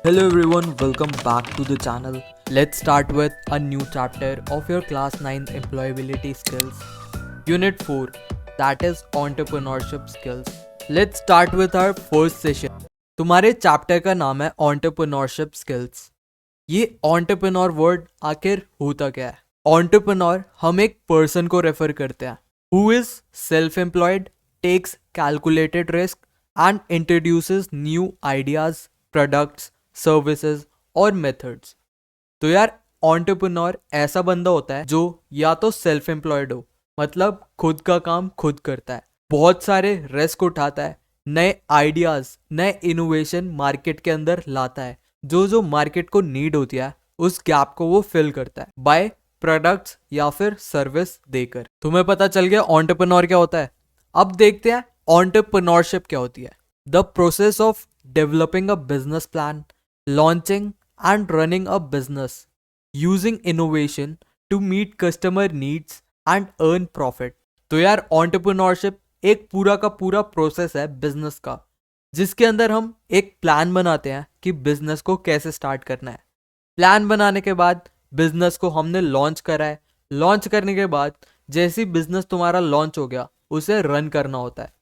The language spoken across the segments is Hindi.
Hello everyone, welcome back to the channel. Let's start with a new chapter of your class 9 employability skills. Unit 4, that is entrepreneurship skills. Let's start with our first session. तुम्हारे चैप्टर का नाम है entrepreneurship skills. ये entrepreneur वर्ड आखिर होता क्या है? Entrepreneur हम एक पर्सन को रेफर करते हैं who is self-employed, takes calculated risk and introduces new ideas, products, services और मेथड्स. तो यार एंटरप्रेन्योर ऐसा बंदा होता है जो या तो सेल्फ एम्प्लॉयड हो, मतलब खुद का काम खुद करता है, बहुत सारे रिस्क उठाता है, नए आइडियाज नए इनोवेशन मार्केट के अंदर लाता है, जो मार्केट को नीड होती है उस गैप को वो फिल करता है बाय प्रोडक्ट्स या फिर सर्विस देकर. तुम्हें पता चल गया एंटरप्रेन्योर क्या होता है. अब देखते हैं एंटरप्रेन्योरशिप क्या होती है. The process of developing a business plan, launching and running a business using innovation to meet customer needs and earn profit. तो यार entrepreneurship एक पूरा का पूरा प्रोसेस है बिजनेस का, जिसके अंदर हम एक प्लान बनाते हैं कि बिजनेस को कैसे स्टार्ट करना है. प्लान बनाने के बाद बिजनेस को हमने लॉन्च करा है. लॉन्च करने के बाद जैसे ही बिजनेस तुम्हारा लॉन्च हो गया उसे रन करना होता है,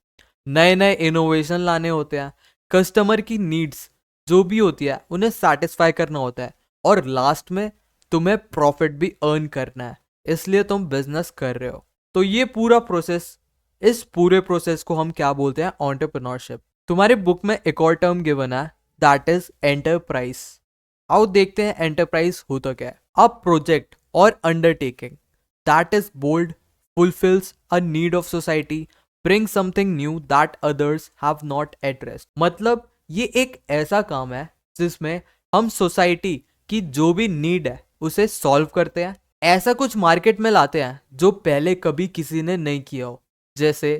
नए नए इनोवेशन लाने होते हैं, कस्टमर की नीड्स जो भी होती है उन्हें सेटिस्फाई करना होता है, और लास्ट में तुम्हें प्रॉफिट भी अर्न करना है, इसलिए तुम बिजनेस कर रहे हो. तो ये पूरा प्रोसेस, इस पूरे प्रोसेस को हम क्या बोलते हैं, एंटरप्रेन्योरशिप. तुम्हारी बुक में एक और टर्म गिवन है, दैट इज एंटरप्राइज. आओ देखते हैं एंटरप्राइज होता क्या है. अ प्रोजेक्ट और undertaking that is bold, fulfils a need of society, bring something new that others have not addressed. मतलब ये एक ऐसा काम है जिसमें हम सोसाइटी की जो भी नीड है उसे सॉल्व करते हैं, ऐसा कुछ मार्केट में लाते हैं जो पहले कभी किसी ने नहीं किया हो. जैसे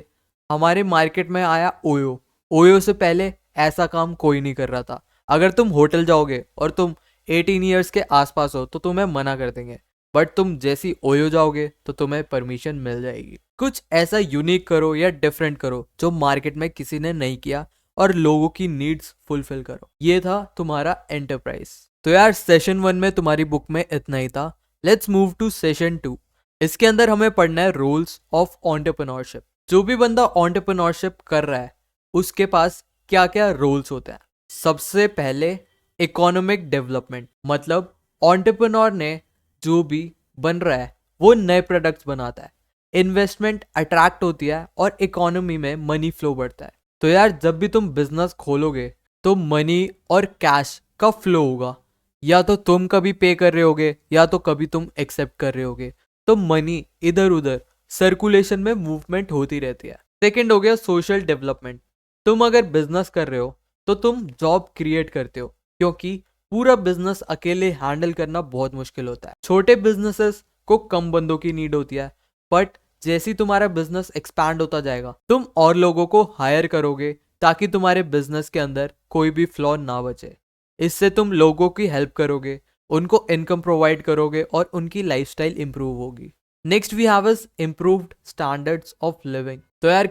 हमारे मार्केट में आया ओयो. ओयो से पहले ऐसा काम कोई नहीं कर रहा था. अगर तुम होटल जाओगे और तुम 18 ईयर्स के आसपास हो तो तुम्हें मना कर देंगे, बट तुम जैसी ओयो जाओगे तो तुम्हें परमिशन मिल जाएगी. कुछ ऐसा यूनिक करो या डिफरेंट करो जो मार्केट में किसी ने नहीं किया और लोगों की नीड्स फुलफिल करो. ये था तुम्हारा एंटरप्राइज. तो यार सेशन 1 में तुम्हारी बुक में इतना ही था. Let's move to session 2. इसके अंदर हमें पढ़ना है रोल्स ऑफ एंटरप्रेन्योरशिप. जो भी बंदा एंटरप्रेन्योरशिप कर रहा है उसके पास क्या क्या रोल्स होते हैं. सबसे पहले इकोनॉमिक डेवलपमेंट, मतलब एंटरप्रेन्योर ने जो भी बन रहा है वो नए प्रोडक्ट्स बनाता है, इन्वेस्टमेंट अट्रैक्ट होती है और इकोनॉमी में मनी फ्लो बढ़ता है. तो यार जब भी तुम बिजनेस खोलोगे तो मनी और कैश का फ्लो होगा, या तो तुम कभी पे कर रहे होगे या तो कभी तुम एक्सेप्ट कर रहे होगे, तो मनी इधर उधर सर्कुलेशन में मूवमेंट होती रहती है. सेकंड हो गया सोशल डेवलपमेंट. तुम अगर बिजनेस कर रहे हो तो तुम जॉब क्रिएट करते हो, क्योंकि पूरा बिजनेस अकेले हैंडल करना बहुत मुश्किल होता है. छोटे बिजनेसेस को कम बंदों की नीड होती है, बट जैसे ही तुम्हारा बिजनेस एक्सपैंड होता जाएगा तुम और लोगों को हायर करोगे ताकि तुम्हारे बिजनेस के अंदर कोई भी फ्लॉ ना बचे. इससे तुम लोगों की हेल्प करोगे, उनको इनकम प्रोवाइड करोगे और उनकी लाइफस्टाइल इंप्रूव होगी. Next we have is improved standards of living. तो यार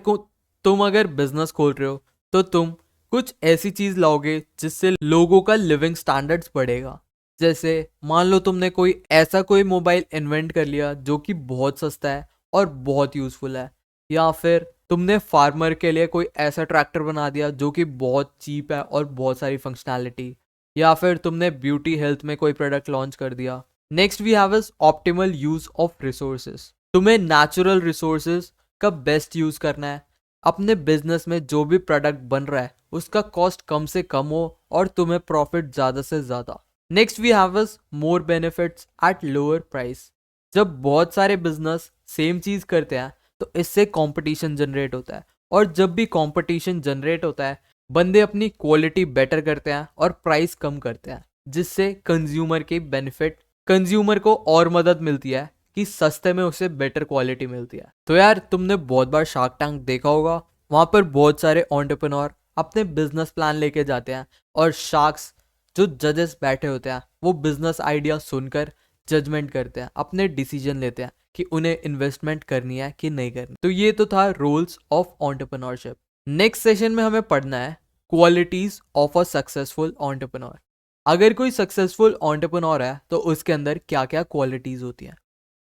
तुम अगर बिजनेस खोल रहे हो तो तुम कुछ ऐसी चीज लाओगे जिससे लोगों का लिविंग स्टैंडर्ड्स बढ़ेगा. जैसे मान लो तुमने कोई मोबाइल इन्वेंट कर लिया जो कि बहुत सस्ता है और बहुत यूजफुल है, या फिर तुमने फार्मर के लिए कोई ऐसा ट्रैक्टर बना दिया जो कि बहुत चीप है और बहुत सारी फंक्शनैलिटी, या फिर तुमने ब्यूटी हेल्थ में कोई प्रोडक्ट लॉन्च कर दिया. Next we have is optimal use of resources. तुम्हें नेचुरल रिसोर्सेज का बेस्ट यूज करना है. अपने बिजनेस में जो भी प्रोडक्ट बन रहा है उसका कॉस्ट कम से कम हो और तुम्हें प्रॉफिट ज्यादा से ज्यादा. Next we have is more benefits at lower price. जब बहुत सारे बिजनेस सेम चीज करते हैं तो इससे कंपटीशन जनरेट होता है, और जब भी कंपटीशन जनरेट होता है बंदे अपनी क्वालिटी बेटर करते हैं और प्राइस कम करते हैं, जिससे कंज्यूमर की बेनिफिट, कंज्यूमर को और मदद मिलती है कि सस्ते में उसे बेटर क्वालिटी मिलती है. तो यार तुमने बहुत बार शार्क टैंक देखा होगा, वहां पर बहुत सारे एंटरप्रेन्योर अपने बिजनेस प्लान लेके जाते हैं और शार्क्स जो जजेस बैठे होते हैं वो बिजनेस आइडिया सुनकर जजमेंट करते हैं, अपने डिसीजन लेते हैं कि उन्हें इन्वेस्टमेंट करनी है कि नहीं करनी. तो ये तो था roles of entrepreneurship. Next session में हमें पढ़ना है qualities of a successful entrepreneur. अगर कोई सक्सेसफुल एंटरप्रेन्योर है तो उसके अंदर क्या क्या क्वालिटीज होती हैं।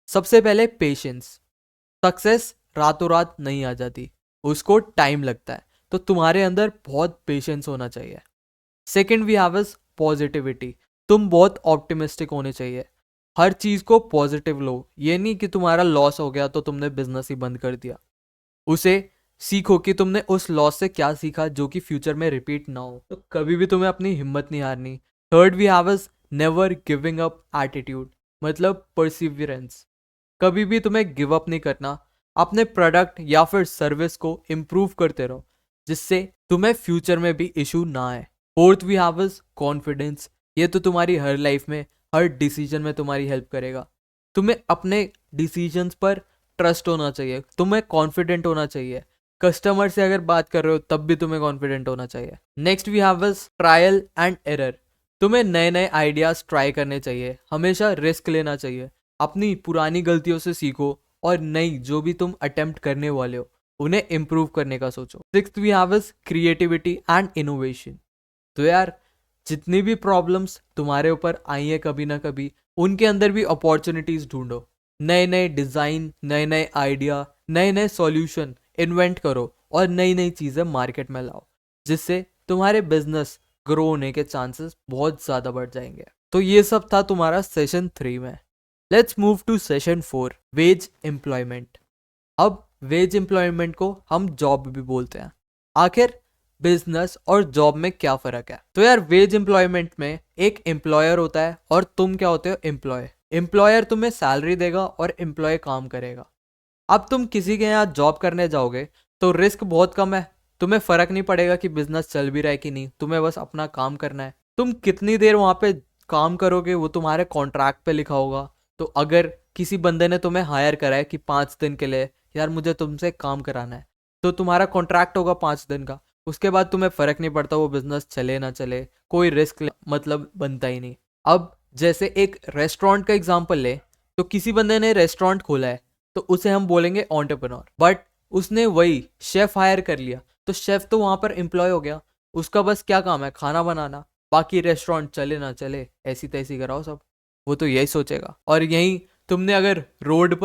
सबसे पहले पेशेंस। सक्सेस रातों रात नहीं आ जाती, उसको टाइम लगता है, तो तुम्हारे अंदर बहुत पेशेंस होना चाहिए। Second we have is positivity. तुम बहुत ऑप्टिमिस्टिक होने चाहिए, हर चीज को पॉजिटिव लो। ये नहीं कि तुम्हारा लॉस हो गया तो तुमने बिजनेस ही बंद कर दिया। उसे सीखो कि तुमने उस लॉस से क्या सीखा जो कि फ्यूचर में रिपीट ना हो। तो कभी भी तुम्हें अपनी हिम्मत नहीं हारनी। Third we have is never giving up attitude, मतलब परसिवियरेंस। कभी भी तुम्हें गिव अप नहीं करना, अपने प्रोडक्ट या फिर सर्विस को इम्प्रूव करते रहो जिससे तुम्हें फ्यूचर में भी इशू ना आए। Fourth we have is confidence. ये तो तुम्हारी हर लाइफ में, हर डिसीजन में तुम्हारी हेल्प करेगा। तुम्हें अपने डिसीजंस पर ट्रस्ट होना चाहिए, तुम्हें कॉन्फिडेंट होना चाहिए। कस्टमर से अगर बात कर रहे हो तब भी तुम्हें कॉन्फिडेंट होना चाहिए। Next we have is trial and error. तुम्हें नए नए आइडियाज ट्राई करने चाहिए, हमेशा रिस्क लेना चाहिए। अपनी पुरानी गलतियों से सीखो और नई जो भी तुम अटेम्प्ट करने वाले हो उन्हें इम्प्रूव करने का सोचो। Sixth we have is creativity and innovation. तो यार जितनी भी प्रॉब्लम्स तुम्हारे ऊपर आई है कभी ना कभी, उनके अंदर भी अपॉर्चुनिटीज ढूंढो। नए नए डिजाइन, नए नए आइडिया, नए नए सॉल्यूशन इन्वेंट करो और नई नई चीजें मार्केट में लाओ, जिससे तुम्हारे बिजनेस ग्रो होने के चांसेस बहुत ज्यादा बढ़ जाएंगे। तो ये सब था तुम्हारा सेशन 3 में। Let's move to session 4, wage employment. अब वेज एम्प्लॉयमेंट को हम जॉब भी बोलते हैं। आखिर बिजनेस और जॉब में क्या फर्क है? तो यार वेज एम्प्लॉयमेंट में एक एम्प्लॉयर होता है और तुम क्या होते हो? एम्प्लॉय। एम्प्लॉयर तुम्हें सैलरी देगा और एम्प्लॉय काम करेगा। अब तुम किसी के यहाँ जॉब करने जाओगे तो रिस्क बहुत कम है, तुम्हें फर्क नहीं पड़ेगा कि बिजनेस चल भी रहा है कि नहीं, तुम्हें बस अपना काम करना है। तुम कितनी देर वहां पे काम करोगे वो तुम्हारे कॉन्ट्रैक्ट पे लिखा होगा। तो अगर किसी बंदे ने तुम्हें हायर करा है कि 5 दिन के लिए यार मुझे तुमसे काम कराना है, तो तुम्हारा कॉन्ट्रैक्ट होगा 5 दिन का। उसके बाद तुम्हें फर्क नहीं पड़ता वो बिजनेस चले ना चले, कोई रिस्क मतलब बनता ही नहीं। अब जैसे एक रेस्टोरेंट का एग्जाम्पल ले, तो किसी बंदे ने रेस्टोरेंट खोला है तो उसे हम बोलेंगे एंटरप्रेन्योर। बट उसने वही शेफ हायर कर लिया तो शेफ तो वहां पर एम्प्लॉय हो गया, उसका बस क्या काम है? खाना बनाना। बाकी रेस्टोरेंट चले ना चले ऐसी तैसी कराओ सब, वो तो यही सोचेगा। और यही तुमने अगर रोड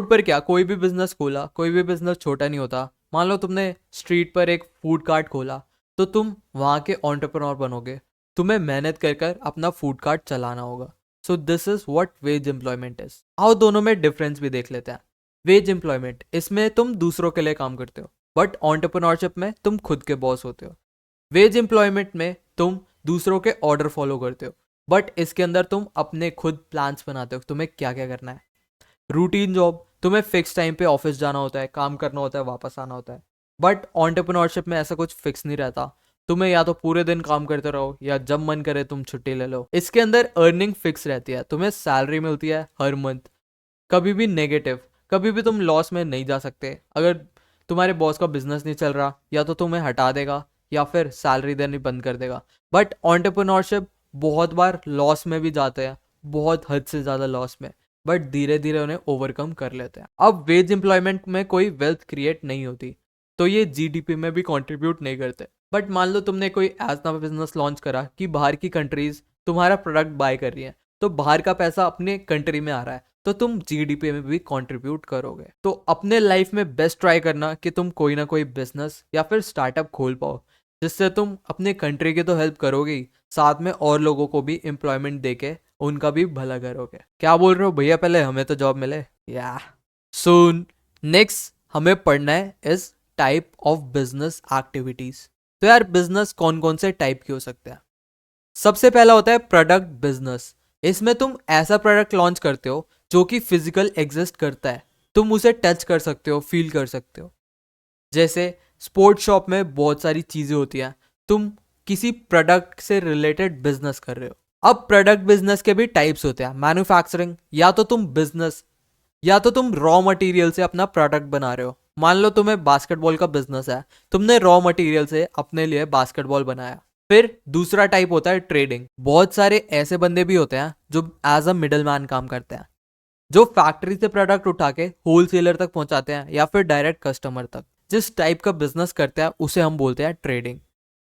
पर क्या कोई भी बिजनेस खोला, कोई भी बिजनेस छोटा नहीं होता। मान लो तुमने स्ट्रीट पर एक फूड कार्ट खोला, तो तुम वहां के एंटरप्रेन्योर बनोगे, तुम्हें मेहनत कर कर अपना फूड कार्ट चलाना होगा। So this is what veg employment is. आओ दोनों में डिफरेंस भी देख लेते हैं। वेज एम्प्लॉयमेंट, इसमें तुम दूसरों के लिए काम करते हो, बट एंटरप्रेन्योरशिप में तुम खुद के बॉस होते हो। वेज एम्प्लॉयमेंट में तुम दूसरों के ऑर्डर फॉलो करते हो, बट इसके अंदर तुम अपने खुद प्लान्स बनाते हो तुम्हें क्या क्या करना है। रूटीन जॉब, तुम्हें फिक्स टाइम पे ऑफिस जाना होता है, काम करना होता है, वापस आना होता है। बट एंटरप्रेन्योरशिप में ऐसा कुछ फिक्स नहीं रहता, तुम्हें या तो पूरे दिन काम करते रहो या जब मन करे तुम छुट्टी ले लो। इसके अंदर अर्निंग फिक्स रहती है, तुम्हें सैलरी मिलती है हर मंथ, कभी भी नेगेटिव, कभी भी तुम लॉस में नहीं जा सकते। अगर तुम्हारे बॉस का बिजनेस नहीं चल रहा या तो तुम्हें हटा देगा या फिर सैलरी देनी बंद कर देगा। बट एंटरप्रेन्योरशिप बहुत बार लॉस में भी जाते हैं, बहुत हद से ज़्यादा लॉस में, बट धीरे धीरे उन्हें ओवरकम कर लेते हैं। अब वेज एम्प्लॉयमेंट में कोई वेल्थ क्रिएट नहीं होती, तो ये जीडीपी में भी कंट्रीब्यूट नहीं करते। बट मान लो तुमने कोई ऐसा बिजनेस लॉन्च करा कि बाहर की कंट्रीज तुम्हारा प्रोडक्ट बाय कर रही है, तो बाहर का पैसा अपने कंट्री में आ रहा है, तो तुम जीडीपी में भी कंट्रीब्यूट करोगे। तो अपने लाइफ में बेस्ट ट्राई करना कि तुम कोई ना कोई बिजनेस या फिर स्टार्टअप खोल पाओ, जिससे तुम अपने कंट्री की तो हेल्प करोगे ही, साथ में और लोगों को भी एम्प्लॉयमेंट देके उनका भी भला करोगे। क्या बोल रहे हो भैया, पहले हमें तो जॉब मिले या सुन। नेक्स्ट हमें पढ़ना है इस टाइप ऑफ बिजनेस एक्टिविटीज। तो यार बिजनेस कौन कौन से टाइप के हो सकते हैं? सबसे पहला होता है प्रोडक्ट बिजनेस। इसमें तुम ऐसा प्रोडक्ट लॉन्च करते हो जो कि फिजिकल एग्जिस्ट करता है, तुम उसे टच कर सकते हो, फील कर सकते हो। जैसे स्पोर्ट्स शॉप में बहुत सारी चीजें होती हैं, तुम किसी प्रोडक्ट से रिलेटेड बिजनेस कर रहे हो। अब प्रोडक्ट बिजनेस के भी टाइप्स होते हैं। मैन्युफैक्चरिंग, या तो तुम बिजनेस या तो तुम रॉ मटेरियल से अपना प्रोडक्ट बना रहे हो। मान लो तुम्हें बास्केटबॉल का बिजनेस है, तुमने रॉ मटेरियल से अपने लिए बास्केटबॉल बनाया। फिर दूसरा टाइप होता है ट्रेडिंग। बहुत सारे ऐसे बंदे भी होते हैं जो एज अ मिडल मैन काम करते हैं, जो फैक्ट्री से प्रोडक्ट उठा के होलसेलर तक पहुंचाते हैं या फिर डायरेक्ट कस्टमर तक। जिस टाइप का बिजनेस करते हैं उसे हम बोलते हैं ट्रेडिंग।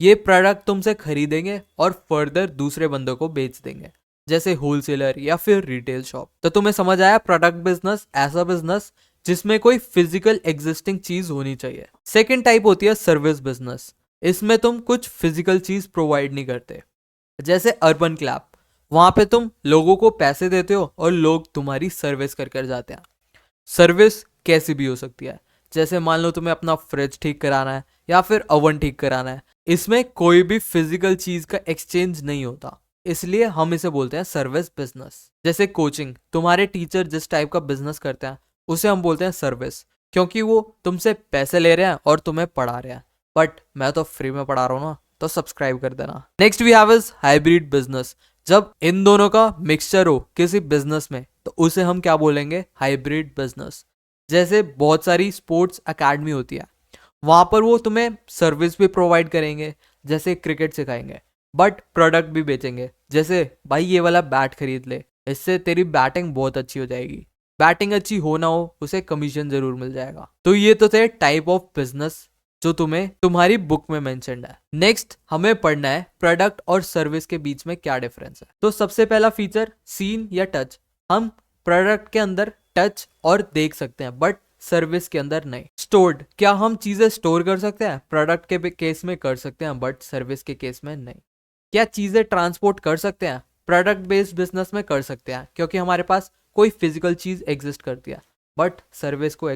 ये प्रोडक्ट तुमसे खरीदेंगे और फर्दर दूसरे बंदों को बेच देंगे, जैसे होलसेलर या फिर रिटेल शॉप। तो तुम्हें समझ आया, प्रोडक्ट बिजनेस ऐसा बिजनेस जिसमें कोई फिजिकल एग्जिस्टिंग चीज होनी चाहिए। सेकेंड टाइप होती है सर्विस बिजनेस। इसमें तुम कुछ फिजिकल चीज प्रोवाइड नहीं करते, जैसे अर्बन क्लैप। वहां पे तुम लोगों को पैसे देते हो और लोग तुम्हारी सर्विस कर कर जाते हैं। सर्विस कैसी भी हो सकती है, जैसे मान लो तुम्हें अपना फ्रिज ठीक कराना है या फिर ओवन ठीक कराना है। इसमें कोई भी फिजिकल चीज का एक्सचेंज नहीं होता, इसलिए हम इसे बोलते हैं सर्विस बिजनेस। जैसे कोचिंग, तुम्हारे टीचर जिस टाइप का बिजनेस करते हैं उसे हम बोलते हैं सर्विस, क्योंकि वो तुमसे पैसे ले रहे हैं और तुम्हें पढ़ा रहे हैं। बट मैं तो फ्री में पढ़ा रहा हूँ ना, तो सब्सक्राइब कर देना। Next we have is hybrid business. जब इन दोनों का मिक्सचर हो किसी बिजनेस में तो उसे हम क्या बोलेंगे, हाइब्रिड बिजनेस। जैसे बहुत सारी स्पोर्ट्स एकेडमी होती है, वहां पर वो तुम्हें सर्विस भी प्रोवाइड करेंगे, जैसे क्रिकेट सिखाएंगे, बट प्रोडक्ट भी बेचेंगे। जैसे भाई ये वाला बैट खरीद ले, इससे तेरी बैटिंग बहुत अच्छी हो जाएगी। बैटिंग अच्छी हो ना हो, उसे कमीशन जरूर मिल जाएगा। तो ये तो थे टाइप ऑफ बिजनेस जो तुम्हें तुम्हारी बुक में मेंशन्ड है। नेक्स्ट हमें पढ़ना है प्रोडक्ट और सर्विस के बीच में क्या डिफरेंस है। तो सबसे पहला फीचर, सीन या टच। हम प्रोडक्ट के अंदर टच और देख सकते हैं, बट सर्विस के अंदर नहीं। स्टोर्ड, क्या हम चीजें स्टोर कर सकते हैं? प्रोडक्ट के केस में कर सकते हैं, बट सर्विस के केस में नहीं। क्या चीजें ट्रांसपोर्ट कर सकते हैं? प्रोडक्ट बेस्ड बिजनेस में कर सकते हैं, क्योंकि हमारे पास कोई फिजिकल चीज एग्जिस्ट करती है, बट सर्विस को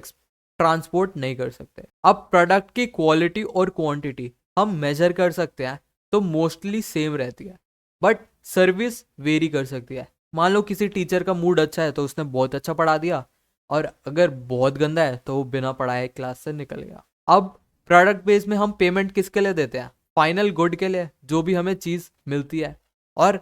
ट्रांसपोर्ट नहीं कर सकते। अब प्रोडक्ट की क्वालिटी और क्वांटिटी हम मेजर कर सकते हैं, तो मोस्टली सेम रहती है, बट सर्विस वेरी कर सकती है। मान लो किसी टीचर का मूड अच्छा है तो उसने बहुत अच्छा पढ़ा दिया, और अगर बहुत गंदा है तो वो बिना पढ़ाए क्लास से निकल गया। अब प्रोडक्ट बेस में हम पेमेंट किसके लिए देते हैं? फाइनल गुड के लिए, जो भी हमें चीज मिलती है। और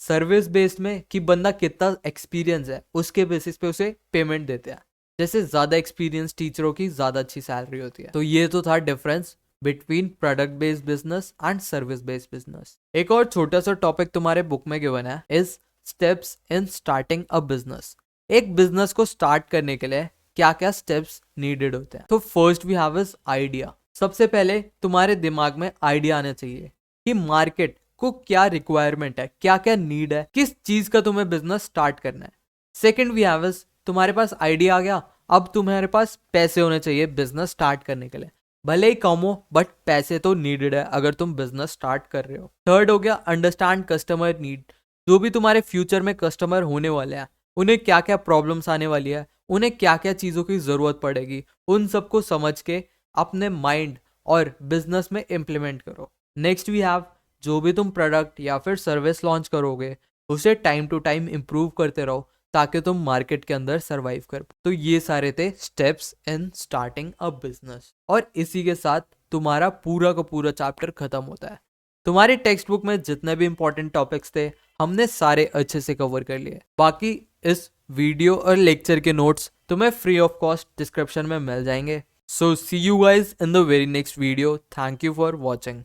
सर्विस बेस्ड में कि बंदा कितना एक्सपीरियंस है, उसके बेसिस पे उसे पेमेंट देते हैं। जैसे ज्यादा एक्सपीरियंस टीचरों की ज्यादा अच्छी सैलरी होती है। तो ये तो था difference between product based business and service based business. एक और छोटा सा टॉपिक तुम्हारे बुक में गिवन है, is steps in starting a business. एक बिजनेस को स्टार्ट करने के लिए क्या क्या स्टेप्स नीडेड होते हैं। तो first we have is idea. सबसे पहले तुम्हारे दिमाग में आइडिया आना चाहिए कि मार्केट को क्या रिक्वायरमेंट है, क्या क्या नीड है, किस चीज का तुम्हें बिजनेस स्टार्ट करना है। सेकंड वी हैव इज, तुम्हारे पास आइडिया आ गया, अब तुम्हारे पास पैसे होने चाहिए बिजनेस स्टार्ट करने के लिए। भले ही कम हो, बट पैसे तो नीडेड है अगर तुम बिजनेस स्टार्ट कर रहे हो। थर्ड हो गया अंडरस्टैंड कस्टमर नीड। जो भी तुम्हारे फ्यूचर में कस्टमर होने वाले हैं, उन्हें क्या क्या प्रॉब्लम्स आने वाली है, उन्हें क्या क्या चीजों की जरूरत पड़ेगी, उन सबको समझ के अपने माइंड और बिजनेस में इम्प्लीमेंट करो। नेक्स्ट वी हैव, जो भी तुम प्रोडक्ट या फिर सर्विस लॉन्च करोगे उसे टाइम टू टाइम इम्प्रूव करते रहो, ताकि तुम मार्केट के अंदर सरवाइव कर। तो ये सारे थे steps in starting a business, और इसी के साथ तुम्हारा पूरा का पूरा चैप्टर खत्म होता है। तुम्हारी टेक्स्ट बुक में जितने भी इंपॉर्टेंट टॉपिक्स थे हमने सारे अच्छे से कवर कर लिए। बाकी इस वीडियो और लेक्चर के नोट्स तुम्हें फ्री ऑफ कॉस्ट डिस्क्रिप्शन में मिल जाएंगे। So see you guys in the very next video. Thank you for watching.